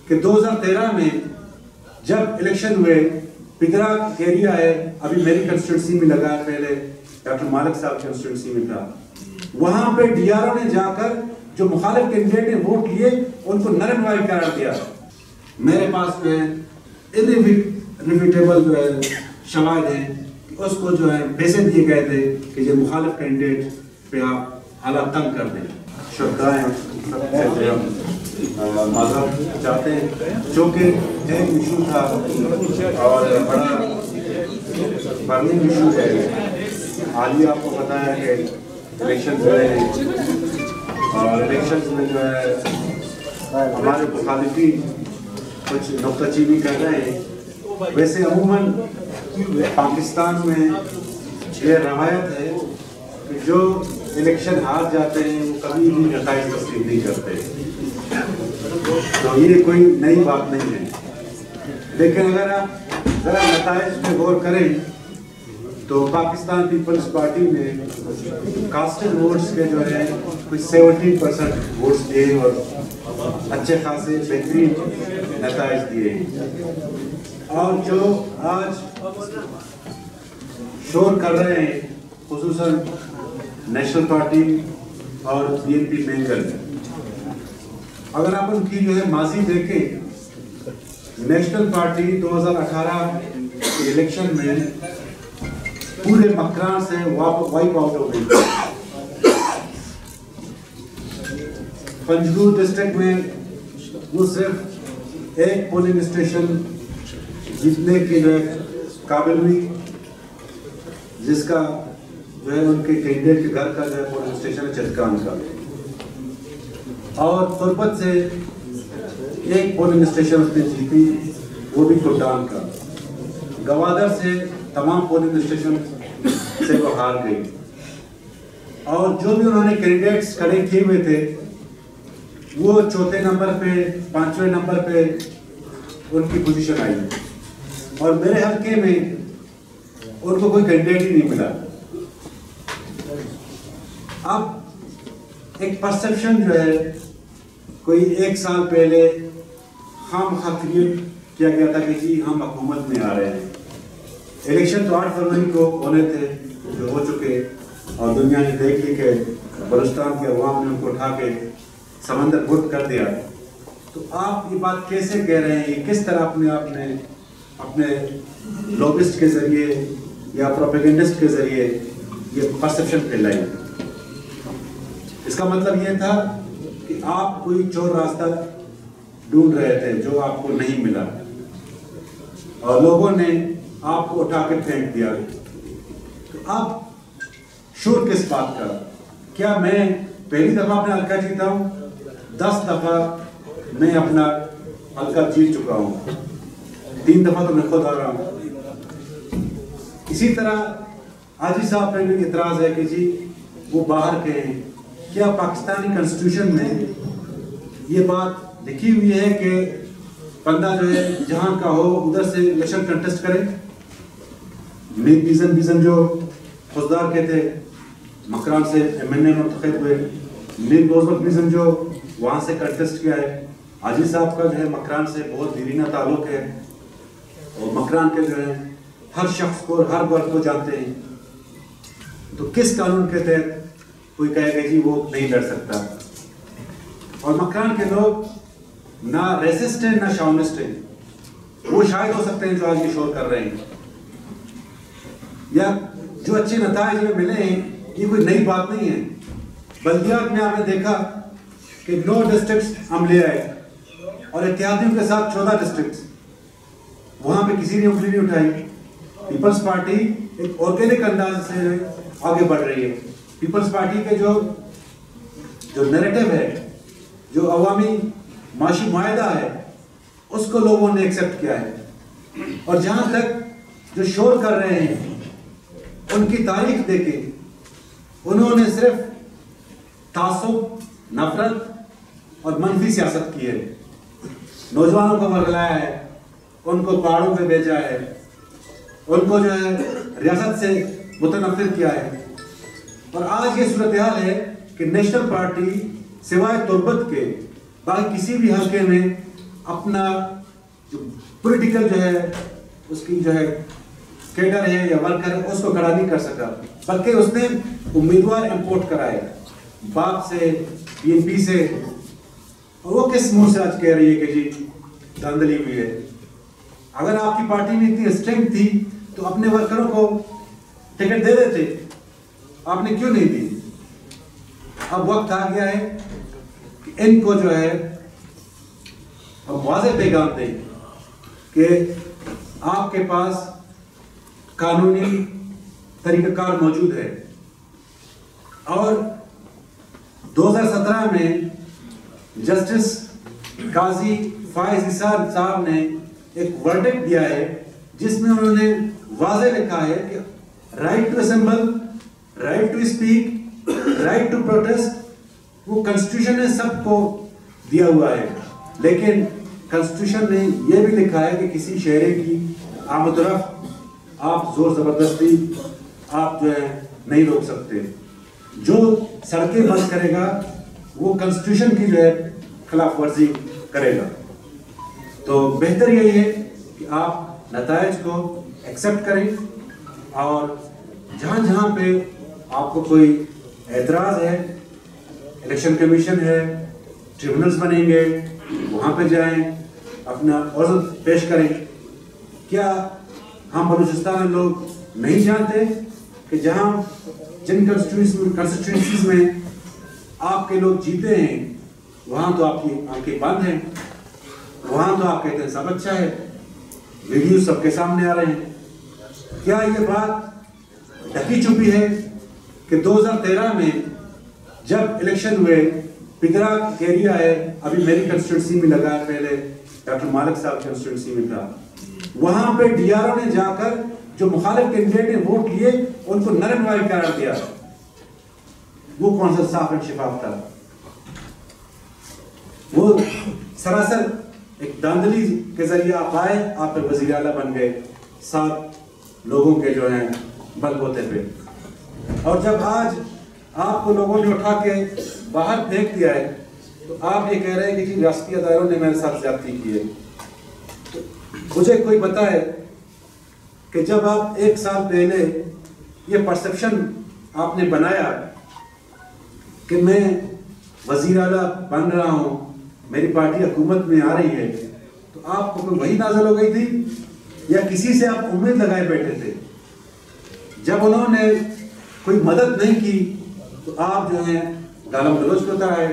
کہ 2013 میں جب الیکشن ہوئے، پدرا ایریا ہے، ابھی میری کنسٹیٹوئنسی میں لگا ہے، پہلے ڈاکٹر مالک صاحب کنسٹیٹوئنسی میں تھا، وہاں پہ ڈی آر او نے جا کر جو مخالف کینڈیڈیٹ نے ووٹ لیے ان کو نل اینڈ وائڈ قرار دیا۔ میرے پاس جو ہے انریفیوٹیبل جو ہے شواہد ہیں کہ اس کو جو ہے پیسے دیے گئے تھے کہ جو مخالف کینڈیڈیٹ پہ آپ حالات تنگ کر دیں۔ شکرائیں معذرت چاہتے ہیں، چونکہ ایک ایشو تھا اور بڑا برننگ ایشو ہے۔ حالیہ آپ کو پتہ ہے کہ الیکشن ہوئے ہیں اور الیکشن میں جو ہے ہمارے مخالفین کچھ نکتہ چینی کر رہے ہیں۔ ویسے عموماً پاکستان میں یہ روایت ہے کہ جو الیکشن ہار جاتے ہیں وہ کبھی بھی نتائج تسلیم نہیں کرتے، تو یہ کوئی نئی بات نہیں ہے۔ لیکن اگر آپ ذرا نتائج پہ غور کریں تو پاکستان پیپلز پارٹی نے کاسٹڈ ووٹس کے جو ہے کچھ 70% ووٹس دیے اور اچھے خاصے بہترین نتائج دیے ہیں۔ اور جو آج شور کر رہے ہیں خصوصاً نیشنل پارٹی اور بی این پی مینگل، اگر آپ ان کی جو ہے ماضی دیکھیں، نیشنل پارٹی 2018 کے الیکشن میں پورے مکران سے وائپ آؤٹ ہو گئی۔ پنجگور ڈسٹرکٹ میں وہ صرف ایک پولنگ اسٹیشن جیتنے کے جو ہے قابل ہوئی، جس کا جو ہے ان کے کینڈیڈیٹ کے گھر کا جو ہے پولنگ اسٹیشن ہے چتکان کا، اور تربت سے ایک پولنگ اسٹیشن اس نے جیتی، وہ بھی کوٹان کا۔ گوادر سے تمام پولنگ اسٹیشن سے وہ ہار گئی، اور جو بھی انہوں نے کینڈیڈیٹس کھڑے کیے ہوئے تھے وہ چوتھے نمبر پہ 5ویں نمبر پہ ان کی پوزیشن آئی، اور میرے حلقے میں ان کو کوئی کینڈیڈیٹ ہی نہیں ملا۔ اب ایک پرسپشن جو ہے کوئی 1 سال پہلے خام کریٹ کیا گیا تھا کہ جی ہم حکومت میں آ رہے ہیں۔ الیکشن تو 8 فروری کو ہونے تھے جو ہو چکے، اور دنیا نے دیکھ لی کہ بلوچستان کے عوام نے ان کو اٹھا کے سمندر گرد کر دیا۔ تو آپ یہ بات کیسے کہہ رہے ہیں، یہ کس طرح اپنے لوبسٹ کے ذریعے یا پروپیگنڈسٹ کے ذریعے یہ پرسپشن پھیلائی؟ اس کا مطلب یہ تھا کہ آپ کوئی چور راستہ ڈھونڈ رہے تھے جو آپ کو نہیں ملا، اور لوگوں نے آپ کو اٹھا کے پھینک دیا۔ تو اب شور کس بات کا؟ کیا میں پہلی دفعہ اپنا حلقہ جیتا ہوں؟ 10 دفعہ میں اپنا حلقہ جیت چکا ہوں، 3 دفعہ تو میں خود آ رہا ہوں۔ اسی طرح حاجی صاحب پہ بھی اعتراض ہے کہ جی وہ باہر کے ہیں۔ کیا پاکستانی کنسٹیٹیوشن میں یہ بات لکھی ہوئی ہے کہ بندہ جو ہے جہاں کا ہو ادھر سے الیکشن کنٹیسٹ کرے؟ میر بیزن جو خوددار کے تھے مکران سے ایم این اے منتخب ہوئے، میر بوزبک بیزن جو وہاں سے کنٹیسٹ کیا ہے۔ حاجی صاحب کا جو ہے مکران سے بہت دیرینہ تعلق ہے، اور مکران کے جو ہے ہر شخص کو ہر ورگ کو جانتے ہیں۔ تو کس قانون کے تحت کوئی کہے گا جی وہ نہیں لڑ سکتا؟ اور مکران کے لوگ نہ ریسسٹ ہیں نہ شاونسٹ ہیں، وہ شاید ہو سکتے ہیں جو آج یہ شور کر رہے ہیں، یا جو اچھے نتائج میں ملے ہیں یہ کوئی نئی بات نہیں ہے۔ بلدیات میں آپ نے دیکھا کہ 9 ڈسٹرکٹس ہم لے آئے، اور اتحادیوں کے ساتھ 14 ڈسٹرکٹس، وہاں پہ کسی نے انگلی نہیں اٹھائی۔ پیپلز پارٹی ایک آرگینک انداز سے آگے بڑھ رہی ہے۔ پیپلز پارٹی کے جو نیریٹو ہے، جو عوامی معاشی معاہدہ ہے، اس کو لوگوں نے ایکسیپٹ کیا ہے۔ اور جہاں تک جو شور کر رہے ہیں ان کی تاریخ دیکھیں، انہوں نے صرف تعصب، نفرت اور منفی سیاست کی ہے۔ نوجوانوں کو ورگلایا ہے، ان کو پہاڑوں پہ بھیجا ہے، ان کو جو ہے ریاست سے متنفر کیا ہے۔ اور آج یہ صورتحال ہے کہ نیشنل پارٹی سوائے تربت کے باقی کسی بھی حلقے میں اپنا جو پولیٹیکل جو ہے اس کی جو ہے کیڈر ہے یا ورکر ہے اس کو کھڑا نہیں کر سکا، بلکہ اس نے امیدوار امپورٹ کرائے باپ سے، پی این پی سے، اور وہ کس منہ سے آج کہہ رہی ہے کہ جی دھاندلی ہوئی ہے؟ اگر آپ کی پارٹی میں اتنی اسٹرینتھ تھی تو اپنے ورکروں کو ٹکٹ دے دیتے، آپ نے کیوں نہیں دی؟ اب وقت آ گیا ہے کہ ان کو جو ہے اب واضح پیغام دیں کہ آپ کے پاس قانونی طریقہ کار موجود ہے، اور 2017 میں جسٹس قاضی فائز نثار صاحب نے ایک ورڈکٹ دیا ہے جس میں انہوں نے واضح لکھا ہے کہ right to assemble, right to speak, right to protest وہ کنسٹیٹیوشن نے سب کو دیا ہوا ہے، لیکن کنسٹیٹیوشن نے یہ بھی لکھا ہے کہ کسی شہری کی آمد و رفت آپ زور زبردستی آپ جو ہے نہیں روک سکتے، جو سڑکیں بند کرے گا وہ کنسٹیٹیوشن کی جو ہے خلاف ورزی کرے گا۔ تو بہتر یہی ہے کہ آپ نتائج کو ایکسپٹ کریں، اور جہاں جہاں پہ آپ کو کوئی اعتراض ہے، الیکشن کمیشن ہے، ٹریبونلز بنیں گے، وہاں پہ جائیں، اپنا عرض پیش کریں۔ کیا ہم بلوچستان میں لوگ نہیں جانتے کہ جہاں جن کنسٹیٹوئنسیز میں آپ کے لوگ جیتے ہیں وہاں تو آپ کی آنکھیں بند ہیں، وہاں تو آپ کہتے ہیں سب اچھا ہے، ویڈیو سب کے سامنے آ رہے ہیں؟ کیا یہ بات ڈھکی چھپی ہے کہ 2013 میں جب الیکشن ہوئے، پدرا ایریا ہے، ابھی میری کنسٹیٹوئنسی میں لگا ہے، پہلے ڈاکٹر مالک صاحب کنسٹیٹوئنسی میں تھا، وہاں پہ ڈی آر او نے جا کر جو مخالف کینڈیڈیٹ نے ووٹ لیے ان کو نر انوائٹ قرار دیا؟ وہ کون سا صاف اور شفاف تھا؟ وہ سراسر ایک دھاندلی کے ذریعے آپ آئے، آپ پہ وزیر اعلیٰ بن گئے 7 لوگوں کے جو ہیں بل بوتے پہ، اور جب آج آپ کو لوگوں نے اٹھا کے باہر پھینک دیا ہے تو آپ یہ کہہ رہے ہیں کہ جی ریاستی اداروں نے میرے ساتھ زیادتی کی ہے۔ مجھے کوئی بتائے کہ جب آپ 1 سال پہلے یہ پرسپشن آپ نے بنایا کہ میں وزیر اعلیٰ بن رہا ہوں، میری پارٹی حکومت میں آ رہی ہے، تو آپ کو کوئی وہی نازل ہو گئی تھی یا کسی سے آپ امید لگائے بیٹھے تھے؟ جب انہوں نے کوئی مدد نہیں کی تو آپ جو ہیں گالم گلوچ کو اتر آئے،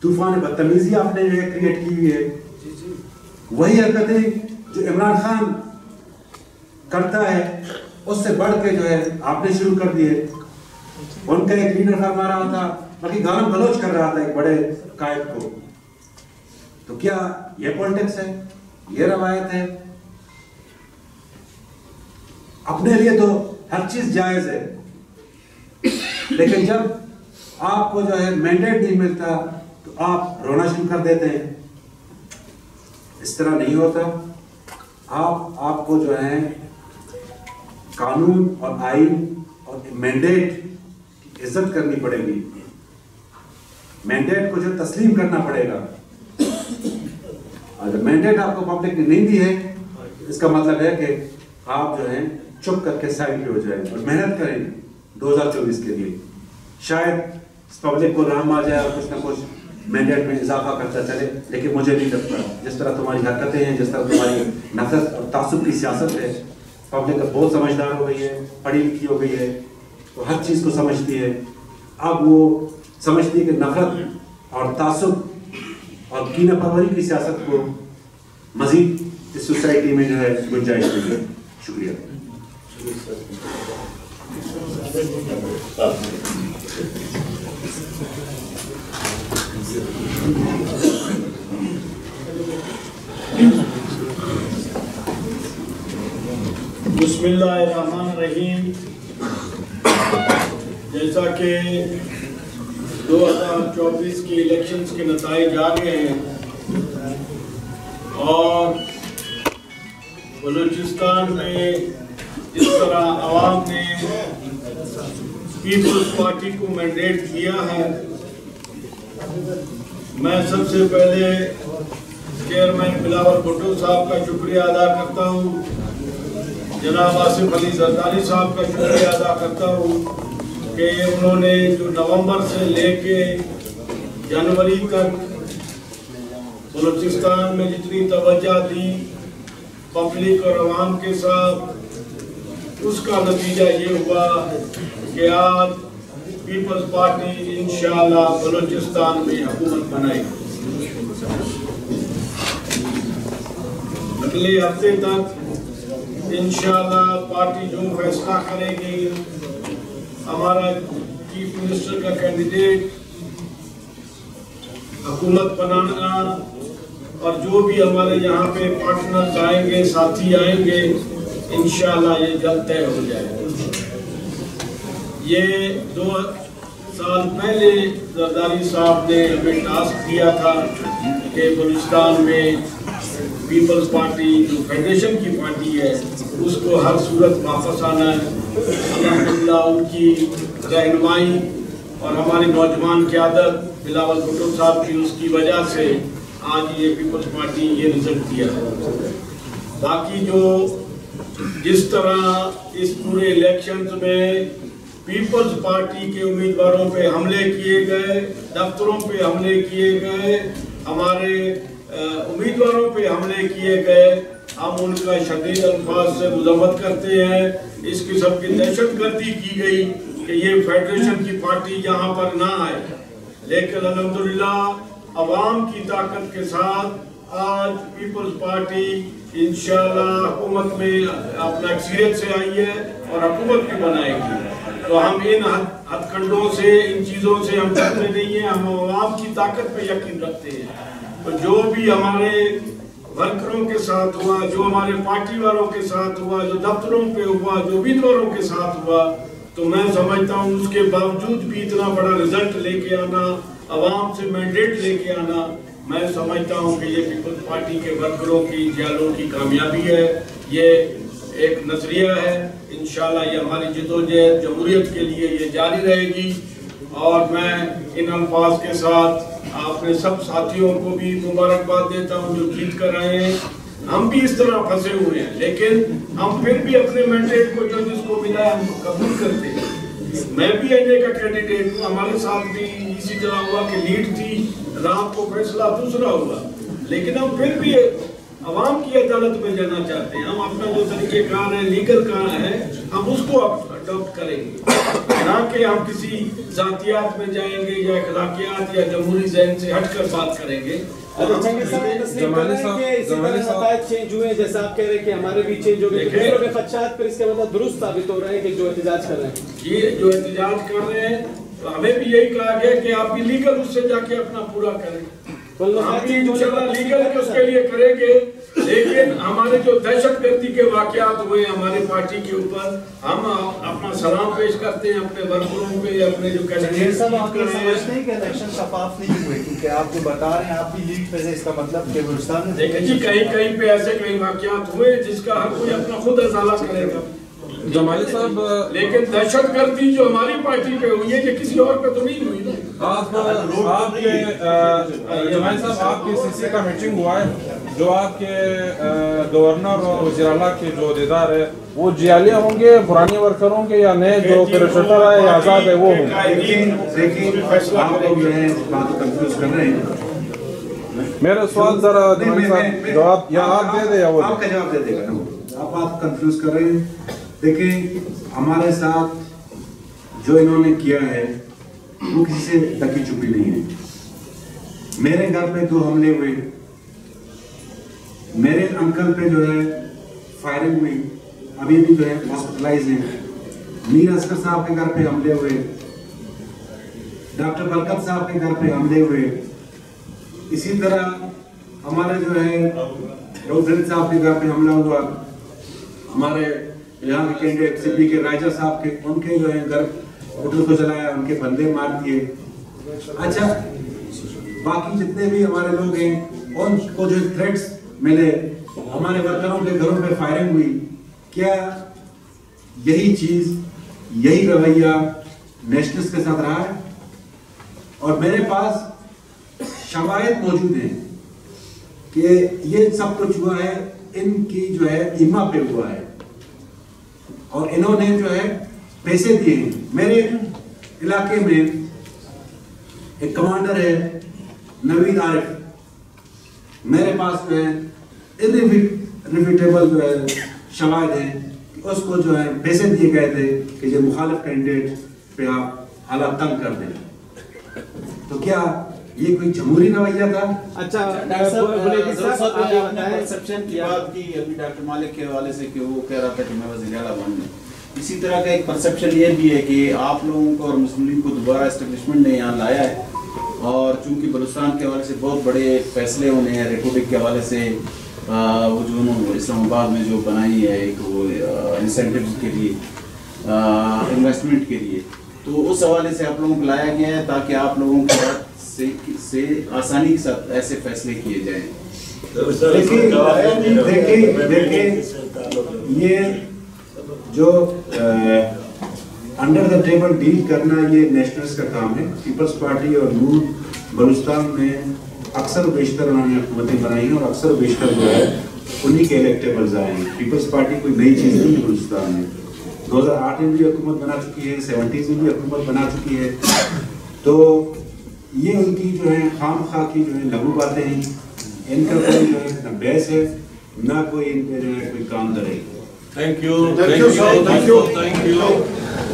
طوفان بدتمیزی آپ نے جو ہے کریٹ کی ہوئی ہے۔ وہی حرکتیں جو عمران خان کرتا ہے اس سے بڑھ کے جو ہے آپ نے شروع کر دیے۔ ان کا ایک لیڈر فرما رہا تھا، بلکہ گالم گلوچ کر رہا تھا ایک بڑے قائد کو۔ تو کیا یہ پولیٹکس ہے؟ یہ روایت ہے؟ اپنے لیے تو ہر چیز جائز ہے، لیکن جب آپ کو جو ہے مینڈیٹ نہیں ملتا تو آپ رونا شروع کر دیتے ہیں۔ اس طرح نہیں ہوتا۔ آپ کو جو ہے قانون اور آئین اور مینڈیٹ کی عزت کرنی پڑے گی، مینڈیٹ کو جو تسلیم کرنا پڑے گا۔ اگر مینڈیٹ آپ کو پبلک نے نہیں دی ہے اس کا مطلب ہے کہ آپ جو ہیں چپ کر کے سائڈ پہ ہو جائیں اور محنت کریں 2024 کے لیے۔ شاید پبلک کو رحم آ جائے اور کچھ نہ کچھ مینڈیٹ میں اضافہ کرتا چلے، لیکن مجھے نہیں لگتا جس طرح تمہاری حرکتیں ہیں، جس طرح تمہاری نفرت اور تعصب کی سیاست ہے، پبلک بہت سمجھدار ہو گئی ہے، پڑھی لکھی ہو گئی ہے، وہ ہر چیز کو سمجھتی ہے۔ اب وہ سمجھتی ہے کہ نفرت اور تعصب اور کینہ پروری کی سیاست کو مزید اس سوسائٹی میں جو ہے گنجائش نہیں ہے۔ شکریہ۔ بسم اللہ الرحمن الرحیم۔ جیسا کہ 2024 کی الیکشنز کے نتائج آ گئے ہیں اور بلوچستان میں جس طرح عوام نے پیپلز پارٹی کو مینڈیٹ کیا ہے، میں سب سے پہلے چیئرمین بلاول بھٹو صاحب کا شکریہ ادا کرتا ہوں، جناب آصف علی زرداری صاحب کا شکریہ ادا کرتا ہوں کہ انہوں نے جو نومبر سے لے کے جنوری تک بلوچستان میں جتنی توجہ دی پبلک اور عوام کے ساتھ، اس کا نتیجہ یہ ہوا کہ آج پیپلز پارٹی انشاءاللہ بلوچستان میں حکومت بنائے گی۔ اگلے ہفتے تک انشاءاللہ پارٹی جو فیصلہ کرے گی، ہمارا چیف منسٹر کا کینڈیڈیٹ حکومت بنانا، اور جو بھی ہمارے یہاں پہ پارٹنرز آئیں گے، ساتھی آئیں گے، انشاءاللہ یہ جلد طے ہو جائے گا۔ یہ 2 سال پہلے زرداری صاحب نے ہمیں ٹاسک دیا تھا کہ بلوچستان میں پیپلز پارٹی جو فیڈریشن کی پارٹی ہے اس کو ہر صورت واپس آنا ہے۔ الحمدللہ ان کی رہنمائی اور ہماری نوجوان قیادت بلاول بھٹو صاحب کی اس کی وجہ سے آج یہ پیپلز پارٹی یہ رزلٹ دیا ہے۔ باقی جو جس طرح اس پورے الیکشنز میں پیپلز پارٹی کے امیدواروں پہ حملے کیے گئے، دفتروں پہ حملے کیے گئے، ہمارے امیدواروں پہ حملے کیے گئے، ہم ان کا شدید الفاظ سے مذمت کرتے ہیں۔ اس قسم کی دہشت گردی کی گئی کہ یہ فیڈریشن کی پارٹی یہاں پر نہ آئے، لیکن الحمدللہ عوام کی طاقت کے ساتھ آج پیپلز پارٹی انشاءاللہ حکومت میں اپنا اکثریت سے آئی ہے اور حکومت بھی بنائے گی۔ تو ہم ان ہتھ کنڈوں سے، ان چیزوں سے ہم ڈرتے نہیں ہیں، ہم عوام کی طاقت پہ یقین رکھتے ہیں۔ تو جو بھی ہمارے ورکروں کے ساتھ ہوا، جو ہمارے پارٹی والوں کے ساتھ ہوا، جو دفتروں پہ ہوا، جو امیدواروں کے ساتھ ہوا، تو میں سمجھتا ہوں اس کے باوجود بھی اتنا بڑا رزلٹ لے کے آنا، عوام سے مینڈیٹ لے کے آنا، میں سمجھتا ہوں کہ یہ پیپلز پارٹی کے ورکروں کی، جیلوں کی کامیابی ہے۔ یہ ایک نظریہ ہے، انشاءاللہ یہ ہماری جدوجہد جمہوریت کے لیے یہ جاری رہے گی۔ اور میں ان الفاظ کے ساتھ اپنے سب ساتھیوں کو بھی مبارکباد دیتا ہوں جو جیت کر آئے ہیں۔ ہم بھی اس طرح پھنسے ہوئے ہیں، لیکن ہم پھر بھی اپنے مینڈیٹ کو جو جس کو ملا ہے ہم کو قبول کرتے ہیں۔ میں بھی اینے کا کینڈیڈیٹ ہوں، ہمارے ساتھ بھی اسی طرح ہوا کہ لیڈ تھی، رات کو فیصلہ دوسرا ہوا، لیکن ہم پھر بھی عوام کی عدالت میں جانا چاہتے ہیں۔ ہم اپنا جو طریقہ کار ہے، لیگل کار ہے، ہم اس کو اڈاپٹ کریں گے، نہ کہ ہم کسی ذاتیات میں جائیں گے یا اخلاقیات یا جمہوری ذہن سے ہٹ کر بات کریں گے۔ زمانے صاحب چینج ہوئے ہیں، جیسا آپ کہہ رہے ہیں کہ ہمارے بھی چینج ہو گئے، دوسروں کے خدشات پر اس کا مطلب درست ثابت ہو رہا ہے کہ جو احتجاج کر رہے ہیں، یہ جو احتجاج کر رہے ہیں، تو ہمیں بھی یہی کہا گیا کہ آپ بھی لیگل اس سے جا کے اپنا پورا کریں۔ ہم بھی انشاءاللہ لیگل کے اس کے لیے کریں گے، لیکن ہمارے جو دہشت گردی کے واقعات ہوئے ہماری پارٹی کے اوپر، ہم اپنا سلام پیش کرتے ہیں اپنے ورکروں پہ، اپنے جو کینڈیڈیٹ صاحب آپ یہ سمجھتے ہیں کہ الیکشن شفاف نہیں ہوئے، کیونکہ آپ جو بتا رہے ہیں آپ بھی لیڈ پہ اس کا مطلب کہ بلوچستان میں دیکھیں جی کہیں پہ ایسے کئی واقعات ہوئے جس کا ہر کوئی اپنا خود ازالہ کرے گا، جمالی صاحب لیکن دہشت گردی جو ہماری پارٹی پہ ہوئی ہے یہ کسی اور پہ تو نہیں ہوئی نا۔ آپ کے جمالی صاحب آپ کے سی سی کا میٹنگ ہوا ہے، جو آپ کے گورنر اور وزیر اعلیٰ کے جو عہدیدار ہے وہ جیالیہ ہوں گے پرانے ورکروں کے یا نئے جو پیراشوٹر ہے یا آزاد ہے وہ ہوں گے؟ لیکن آپ لوگ جو ہے بات کو کنفیوز کر رہے ہیں۔ میرا سوال ذرا جمالی صاحب جواب یا آپ دے دیں یا وہ آپ کا جواب دے دے گا نا، آپ بات کنفیوز کر رہے ہیں۔ دیکھیں ہمارے ساتھ جو انہوں نے کیا ہے وہ کسی سے ڈکی چھپی نہیں ہے۔ میرے گھر پہ 2 حملے ہوئے، میرے انکل پہ جو ہے فائرنگ ہوئی، ابھی بھی جو ہے ہاسپٹلائز ہیں۔ میر اصغر صاحب کے گھر پہ حملے ہوئے، ڈاکٹر برکت صاحب کے گھر پہ حملے ہوئے، اسی طرح ہمارے جو ہے روزن صاحب کے گھر پہ حملہ ہوا، ہمارے یہاں کے کینڈیڈیٹ سی پی کے رائجہ صاحب کے ان کے جو ہے گھر ہوٹل کو جلایا، ان کے بندے مار دیے۔ اچھا باقی جتنے بھی ہمارے لوگ ہیں ان کو جو تھریٹس ملے، ہمارے ورکروں کے گھروں پہ فائرنگ ہوئی، کیا یہی چیز، یہی رویہ نیشنلز کے ساتھ رہا ہے؟ اور میرے پاس شواہد موجود ہیں کہ یہ سب کچھ ہوا ہے ان کی جو ہے اما پہ ہوا ہے، اور انہوں نے جو ہے پیسے دیے ہیں. میرے علاقے میں ایک کمانڈر ہے نوید عارف، میرے پاس جو ہے irrefutable جو ہے شواہد ہیں کہ اس کو جو ہے پیسے دیے گئے تھے کہ جو مخالف کینڈیڈیٹ پہ آپ حالات تنگ کر دیں. تو کیا یہ کوئی جمہوری رویہ تھا؟ اچھا پرسپشن کی بات کی ابھی ڈاکٹر مالک کے حوالے سے کہ وہ کہہ رہا تھا کہ میں وزیر اعلیٰ بن گیا. اسی طرح کا ایک پرسپشن یہ بھی ہے کہ آپ لوگوں کو اور مسلم لیگ کو دوبارہ اسٹیبلشمنٹ نے یہاں لایا ہے، اور چونکہ بلوچستان کے حوالے سے بہت بڑے فیصلے ہونے ہیں ریپوبلک کے حوالے سے، وہ جو انہوں نے اسلام آباد میں جو بنائی ہے ایک وہ انسینٹیوز کے لیے، انویسٹمنٹ کے لیے، تو اس حوالے سے آپ لوگوں کو لایا گیا ہے تاکہ آپ لوگوں کے ساتھ سے آسانی کے ساتھ ایسے فیصلے کیے جائیں. دیکھیں یہ جو انڈر دا ٹیبل ڈیل کرنا یہ نیشنلز کا کام ہے. پیپلز پارٹی اور نور بلوچستان میں اکثر بیشتر انہوں نے حکومتیں بنائی ہیں اور اکثر بیشتر جو ہے انہی کے الیکٹیبلز آئے ہیں. پیپلز پارٹی کوئی نئی چیز نہیں ہے بلوچستان میں. 2008 میں بھی حکومت بنا چکی ہے، 70s میں بھی حکومت بنا چکی ہے. تو یہ ان کی جو ہے خام خواہ کی جو ہے لغو باتیں ہیں، ان کا کوئی جو ہے نہ بحث ہے نہ کوئی ان پہ جو ہے کوئی کام کرے. Thank you.